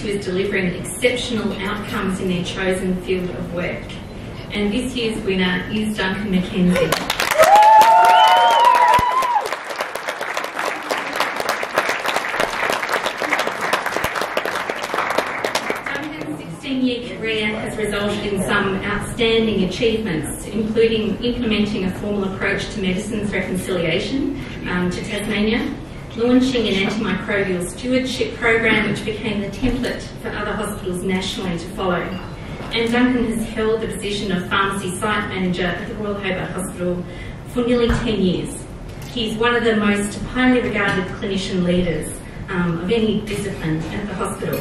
who is delivering exceptional outcomes in their chosen field of work. And this year's winner is Duncan McKenzie. Duncan's 16-year career has resulted in some outstanding achievements, including implementing a formal approach to medicines reconciliation to Tasmania, launching an antimicrobial stewardship program which became the template for other hospitals nationally to follow. And Duncan has held the position of pharmacy site manager at the Royal Hobart Hospital for nearly 10 years. He's one of the most highly regarded clinician leaders of any discipline at the hospital.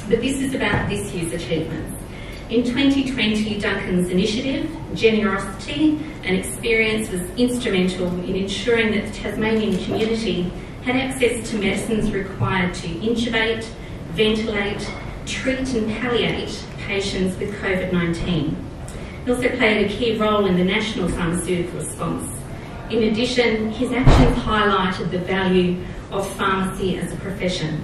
But this is about this year's achievements. In 2020, Duncan's initiative, generosity and experience was instrumental in ensuring that the Tasmanian community had access to medicines required to intubate, ventilate, treat and palliate patients with COVID-19. He also played a key role in the national pharmaceutical response. In addition, his actions highlighted the value of pharmacy as a profession.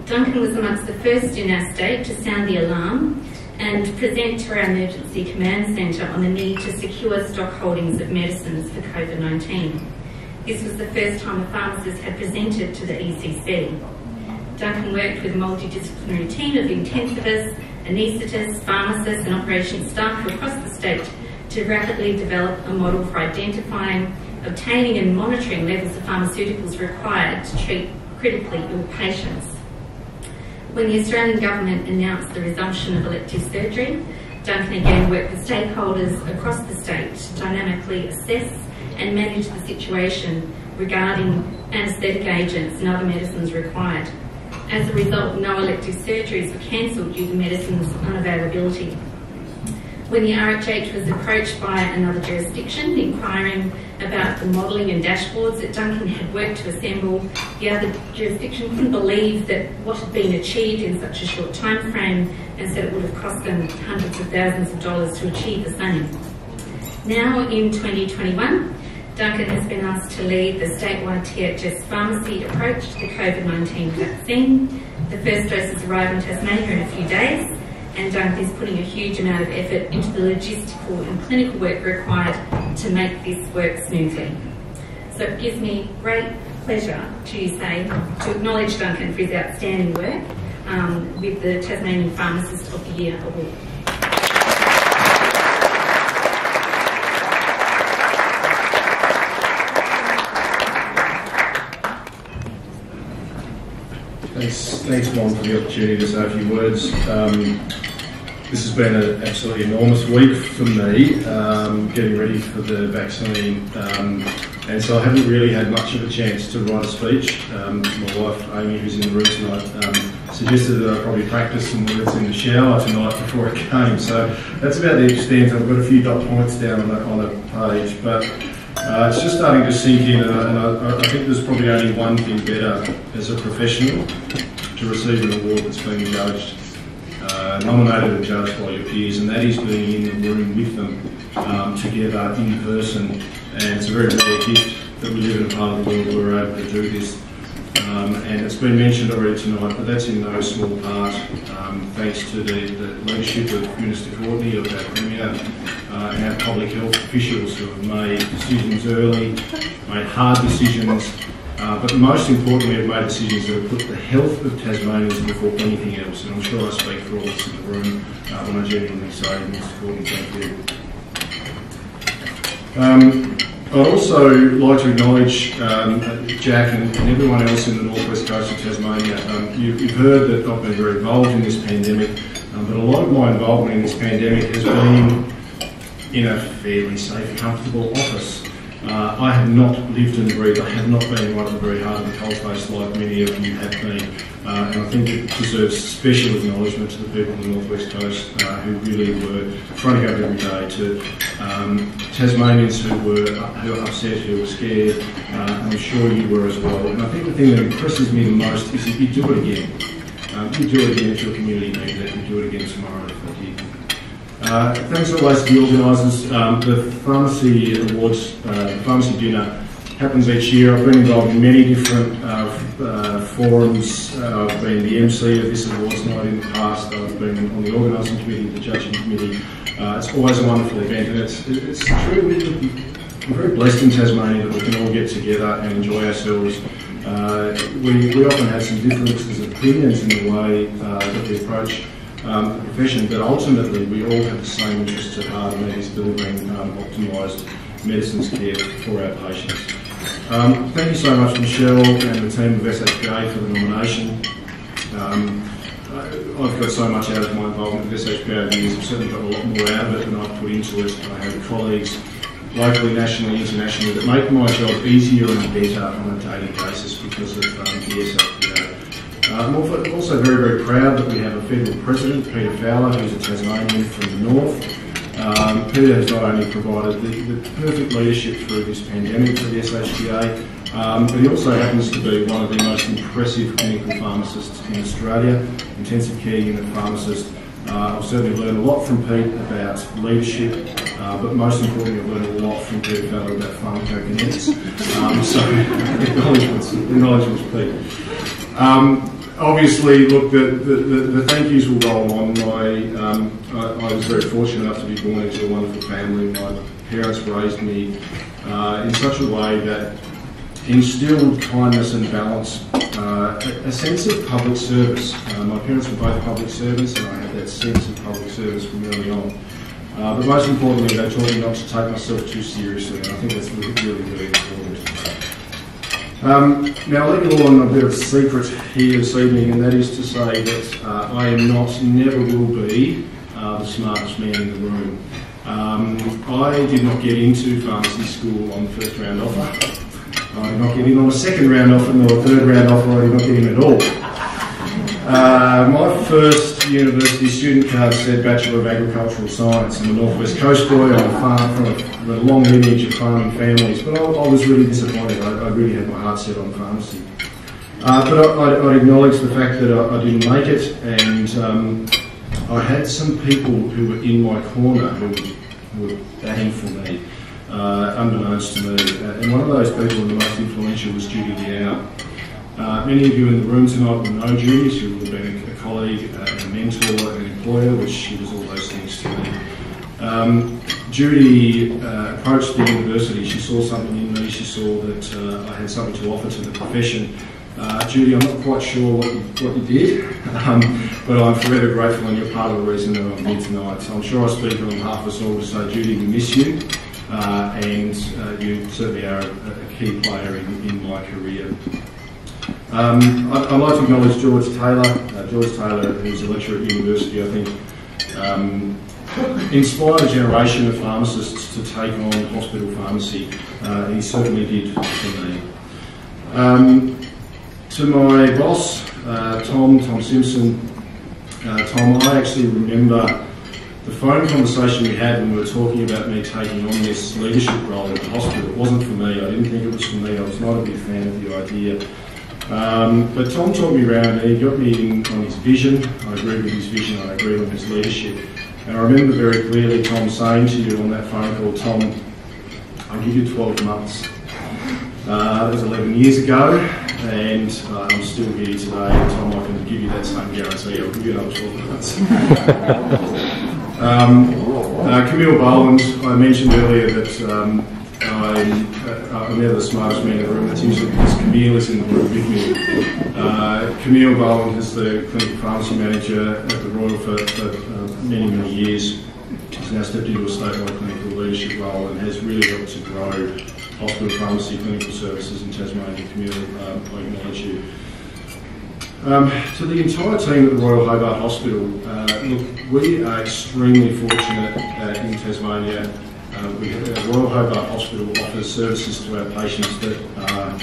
Duncan was amongst the first in our state to sound the alarm and present to our Emergency Command Centre on the need to secure stock holdings of medicines for COVID-19. This was the first time a pharmacist had presented to the ECC. Duncan worked with a multidisciplinary team of intensivists, anaesthetists, pharmacists and operations staff across the state to rapidly develop a model for identifying, obtaining and monitoring levels of pharmaceuticals required to treat critically ill patients. When the Australian Government announced the resumption of elective surgery, Duncan again worked with stakeholders across the state to dynamically assess and manage the situation regarding anaesthetic agents and other medicines required. As a result, no elective surgeries were cancelled due to medicines unavailability. When the RHH was approached by another jurisdiction inquiring about the modelling and dashboards that Duncan had worked to assemble, the other jurisdiction couldn't believe that what had been achieved in such a short time frame, and said it would have cost them hundreds of thousands of dollars to achieve the same. Now in 2021, Duncan has been asked to lead the statewide THS pharmacy approach to the COVID-19 vaccine. The first doses arrive in Tasmania in a few days, and Duncan is putting a huge amount of effort into the logistical and clinical work required to make this work smoothly. So it gives me great pleasure to acknowledge Duncan for his outstanding work with the Tasmanian Pharmacist of the Year Award. Thanks, Mon, for the opportunity to say a few words. This has been an absolutely enormous week for me, getting ready for the vaccine, and so I haven't really had much of a chance to write a speech. My wife, Amy, who's in the room tonight, suggested that I probably practice some words in the shower tonight before it came, so that's about the extent. I've got a few dot points down on a page, but it's just starting to sink in, and I think there's probably only one thing better as a professional to receive an award that's being judged, nominated and judged by your peers, and that is being in the room with them together in person. And it's a very rare gift that we live in a part of the world where we're able to do this. And it's been mentioned already tonight, but that's in no small part thanks to the leadership of Minister Courtney, of our Premier, and our public health officials who have made decisions early, made hard decisions, but most importantly have made decisions that have put the health of Tasmanians before anything else. And I'm sure I speak for all of us in the room when I genuinely say, Mr Courtney, thank you. I'd also like to acknowledge Jack and everyone else in the northwest coast of Tasmania. You've heard that I've been very involved in this pandemic, but a lot of my involvement in this pandemic has been in a fairly safe, comfortable office. I have not lived and breathed, I have not been right at the very heart of the coalface like many of you have been. And I think it deserves special acknowledgement to the people on the northwest coast who really were trying to go every day, to Tasmanians who were upset, who were scared. I'm sure you were as well. And I think the thing that impresses me the most is that you do it again. You do it again if your community needs it. You do it again tomorrow if they did. Thanks always to the organisers. The Pharmacy Awards, the Pharmacy Dinner happens each year. I've been involved in many different forums. I've been the MC of this awards night in the past. I've been on the organising committee, the judging committee. It's always a wonderful event, and it's true. I'm very blessed in Tasmania that we can all get together and enjoy ourselves. We often have some differences of opinions in the way that we approach the profession, but ultimately we all have the same interests at heart, and that is delivering optimised medicines care for our patients. Thank you so much, Michelle and the team of SHPA for the nomination. I've got so much out of my involvement with SHPA over the years. I've certainly got a lot more out of it than I've put into it. I have colleagues locally, nationally, internationally that make my job easier and better on a daily basis because of the SHPA. I'm also very, very proud that we have a federal president, Peter Fowler, who's a Tasmanian from the north. Peter has not only provided the perfect leadership through this pandemic for the SHPA, but he also happens to be one of the most impressive clinical pharmacists in Australia, intensive care unit pharmacist. I've certainly learned a lot from Pete about leadership, but most importantly I've learned a lot from Peter Fowler about pharmacokinetics. So acknowledgements, Pete. Obviously, look, the thank yous will roll on. I was very fortunate enough to be born into a wonderful family. My parents raised me in such a way that instilled kindness and balance, a sense of public service. My parents were both public servants, and I had that sense of public service from early on. But most importantly, they taught me not to take myself too seriously, and I think that's really, really important. Now, I'll let you all on a bit of a secret here this evening, and that is to say that I am not, never will be, the smartest man in the room. I did not get into pharmacy school on the first round offer. I did not get in on a second round offer, nor a third round offer. I did not get in at all. My first university student card said Bachelor of Agricultural Science. I'm a North West Coast boy on a farm from a long lineage of farming families, but I was really disappointed. I really had my heart set on pharmacy. But I acknowledge the fact that I didn't make it, and I had some people who were in my corner who were batting for me, unbeknownst to me. And one of those people, and the most influential, was Judy Liao. Many of you in the room tonight will know Judy. She would have been a colleague, a mentor, an employer, which she was all those things to me. Judy approached the university. She saw something in me. She saw that I had something to offer to the profession. Judy, I'm not quite sure what you did, but I'm forever grateful, and you're part of the reason that I'm here tonight. So I'm sure I speak on behalf of us all to say, Judy, we miss you, and you certainly are a key player in my career. I'd like to acknowledge George Taylor. George Taylor, who's a lecturer at university, I think, inspired a generation of pharmacists to take on hospital pharmacy. He certainly did for me. To my boss, Tom Simpson. Tom, I actually remember the phone conversation we had when we were talking about me taking on this leadership role in the hospital. It wasn't for me. I didn't think it was for me. I was not a big fan of the idea. But Tom talked me around, and he got me in on his vision. I agreed with his vision. I agreed on his leadership. And I remember very clearly Tom saying to you on that phone call, Tom, I'll give you 12 months. That was 11 years ago, and I'm still here today. And Tom, I can give you that same guarantee. I'll give you another 12 months. Camille Boland, I mentioned earlier that I'm never the smartest man in the room. That's usually because Camille is in the room with me. Camille Boland is the clinical pharmacy manager at the Royal for many, many years. She's now stepped into a statewide clinical leadership role and has really helped to grow hospital pharmacy clinical services in Tasmania. Camille, I acknowledge you. To the entire team at the Royal Hobart Hospital, look, we are extremely fortunate in Tasmania. The Royal Hobart Hospital offers services to our patients that are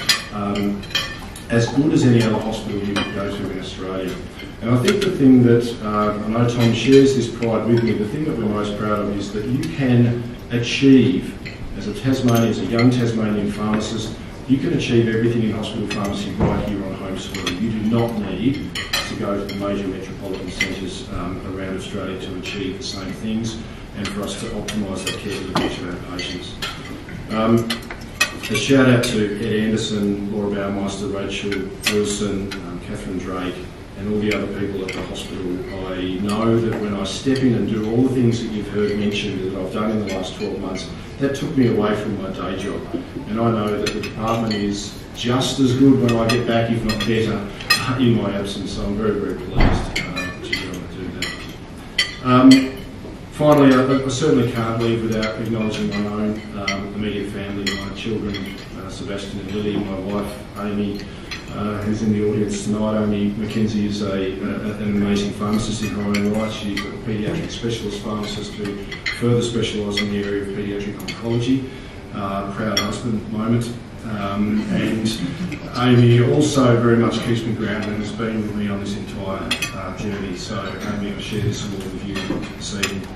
as good as any other hospital you could go to in Australia. And I think the thing that, I know Tom shares this pride with me, the thing that we're most proud of is that you can achieve, as a young Tasmanian pharmacist, you can achieve everything in hospital pharmacy right here on home soil. You do not need to go to the major metropolitan centres around Australia to achieve the same things and for us to optimise that care for the future of our patients. A shout out to Ed Anderson, Laura Baumeister, Rachel Wilson, Catherine Drake, and all the other people at the hospital. I know that when I step in and do all the things that you've heard mentioned that I've done in the last 12 months, that took me away from my day job. And I know that the department is just as good when I get back, if not better, in my absence. So I'm very, very pleased to be able to do that. Finally, I certainly can't leave without acknowledging my own immediate family, my children, Sebastian and Lily, my wife, Amy, who's in the audience tonight. Amy McKenzie is an amazing pharmacist in her own right. She's a paediatric specialist pharmacist who further specialises in the area of paediatric oncology. Proud husband moment. And Amy also very much keeps me grounded and has been with me on this entire journey. So Amy, I'll share this all with you this evening.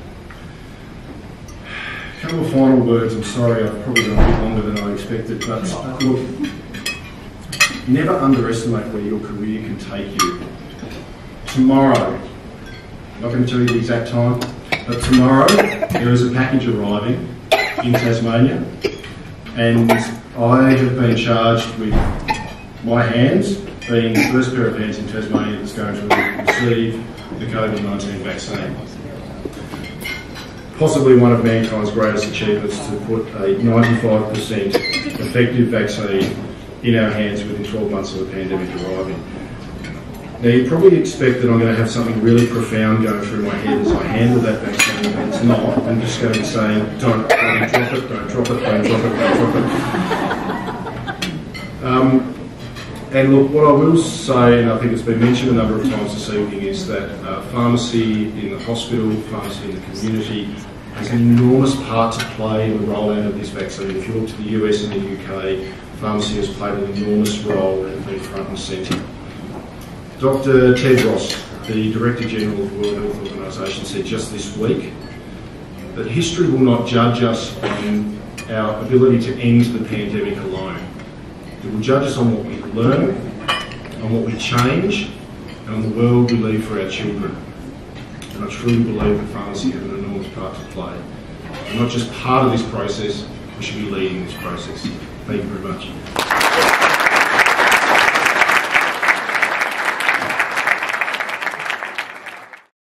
A couple of final words. I'm sorry, I've probably gone a bit longer than I expected, but look, never underestimate where your career can take you. Tomorrow, I'm not going to tell you the exact time, but tomorrow there is a package arriving in Tasmania, and I have been charged with my hands being the first pair of hands in Tasmania that's going to receive the COVID-19 vaccine. Possibly one of mankind's greatest achievements to put a 95% effective vaccine in our hands within 12 months of a pandemic arriving. Now, you probably expect that I'm going to have something really profound going through my head as I handle that vaccine, but it's not. I'm just going to be saying, don't drop it, don't drop it, don't drop it, don't drop it. And look, what I will say, and I think it's been mentioned a number of times this evening, is that pharmacy in the hospital, pharmacy in the community, has an enormous part to play in the rollout of this vaccine. If you look to the US and the UK, pharmacy has played an enormous role and been front and centre. Dr. Ted Ross, the Director General of the World Health Organization, said just this week that history will not judge us on our ability to end the pandemic alone. It will judge us on what we learn, on what we change, and on the world we leave for our children. And I truly believe that pharmacy has an enormous part to play. We're not just part of this process, we should be leading this process. Thank you very much.